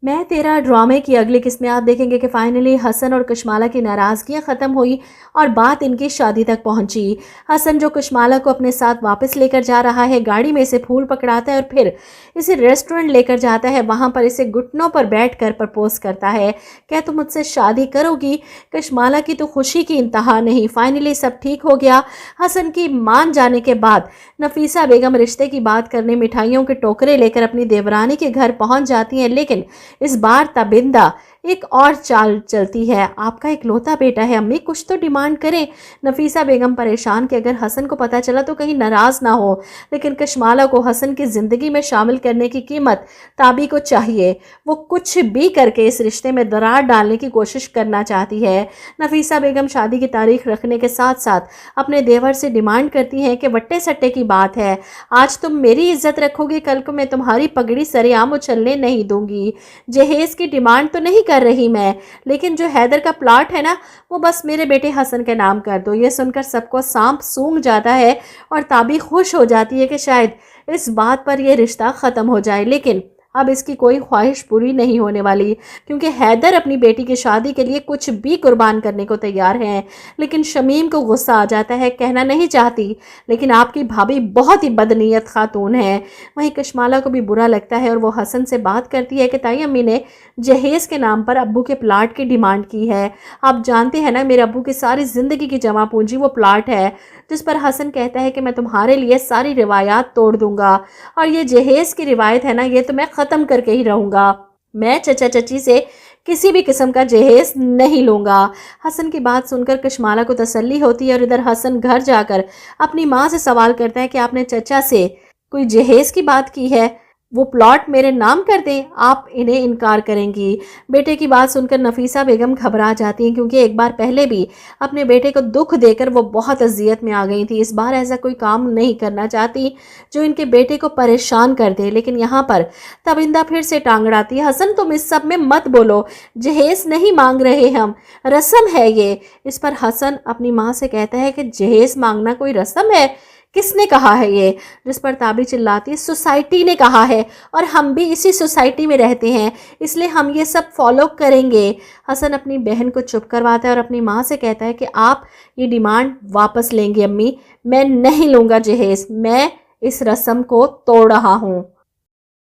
میں تیرا ڈرامے کی اگلی قسط میں آپ دیکھیں گے کہ فائنلی حسن اور کشمالہ کی ناراضگیاں ختم ہوئی اور بات ان کی شادی تک پہنچی۔ حسن جو کشمالہ کو اپنے ساتھ واپس لے کر جا رہا ہے، گاڑی میں اسے پھول پکڑاتا ہے اور پھر اسے ریسٹورنٹ لے کر جاتا ہے، وہاں پر اسے گھٹنوں پر بیٹھ کر پرپوز کرتا ہے، کیا تم مجھ سے شادی کرو گی؟ کشمالہ کی تو خوشی کی انتہا نہیں۔ فائنلی سب ٹھیک ہو گیا۔ حسن کی مان جانے کے بعد نفیسہ بیگم رشتے کی بات کرنے مٹھائیوں کے ٹوکرے لے کر اپنی دیورانی کے گھر پہنچ جاتی ہیں، لیکن اس بار تابندہ ایک اور چال چلتی ہے۔ آپ کا اکلوتا بیٹا ہے، امی کچھ تو ڈیمانڈ کریں۔ نفیسہ بیگم پریشان کہ اگر حسن کو پتہ چلا تو کہیں ناراض نہ ہو، لیکن کشمالہ کو حسن کی زندگی میں شامل کرنے کی قیمت تابی کو چاہیے۔ وہ کچھ بھی کر کے اس رشتے میں درار ڈالنے کی کوشش کرنا چاہتی ہے۔ نفیسہ بیگم شادی کی تاریخ رکھنے کے ساتھ ساتھ اپنے دیور سے ڈیمانڈ کرتی ہیں کہ وٹے سٹے کی بات ہے، آج تم میری عزت رکھو گے، کل کو میں تمہاری پگڑی سرے عام اچھلنے نہیں دوں گی۔ جہیز کی ڈیمانڈ تو نہیں کر رہی میں، لیکن جو حیدر کا پلاٹ ہے نا، وہ بس میرے بیٹے حسن کے نام کر دو۔ یہ سن کر سب کو سانپ سونگ جاتا ہے اور تابی خوش ہو جاتی ہے کہ شاید اس بات پر یہ رشتہ ختم ہو جائے، لیکن اب اس کی کوئی خواہش پوری نہیں ہونے والی، کیونکہ حیدر اپنی بیٹی کی شادی کے لیے کچھ بھی قربان کرنے کو تیار ہے۔ لیکن شمیم کو غصہ آ جاتا ہے، کہنا نہیں چاہتی لیکن آپ کی بھابھی بہت ہی بدنیت خاتون ہے۔ وہیں کشمالہ کو بھی برا لگتا ہے اور وہ حسن سے بات کرتی ہے کہ تائی امی نے جہیز کے نام پر ابو کے پلاٹ کی ڈیمانڈ کی ہے، آپ جانتے ہیں نا میرے ابو کی ساری زندگی کی جمع پونجی وہ پلاٹ ہے، جس پر حسن کہتا ہے کہ میں تمہارے لیے ساری روایات توڑ دوں گا، اور یہ جہیز کی روایت ہے نا، یہ تو میں ختم کر کے ہی رہوں گا، میں چچا چچی سے کسی بھی قسم کا جہیز نہیں لوں گا۔ حسن کی بات سن کر کشمالہ کو تسلی ہوتی ہے اور ادھر حسن گھر جا کر اپنی ماں سے سوال کرتا ہے کہ آپ نے چچا سے کوئی جہیز کی بات کی ہے، وہ پلاٹ میرے نام کر دیں، آپ انہیں انکار کریں گی۔ بیٹے کی بات سن کر نفیسہ بیگم گھبرا جاتی ہیں، کیونکہ ایک بار پہلے بھی اپنے بیٹے کو دکھ دے کر وہ بہت اذیت میں آ گئی تھی، اس بار ایسا کوئی کام نہیں کرنا چاہتی جو ان کے بیٹے کو پریشان کر دے۔ لیکن یہاں پر تابندہ پھر سے ٹانگ اڑاتی ہے، حسن تم اس سب میں مت بولو، جہیز نہیں مانگ رہے ہم، رسم ہے یہ۔ اس پر حسن اپنی ماں سے کہتا ہے کہ جہیز مانگنا کوئی رسم ہے؟ کس نے کہا ہے یہ؟ جس پر تابی چلاتی ہے، سوسائٹی نے کہا ہے، اور ہم بھی اسی سوسائٹی میں رہتے ہیں، اس لیے ہم یہ سب فالو کریں گے۔ حسن اپنی بہن کو چپ کرواتا ہے اور اپنی ماں سے کہتا ہے کہ آپ یہ ڈیمانڈ واپس لیں گے امی، میں نہیں لوں گا جہیز، میں اس رسم کو توڑ رہا ہوں۔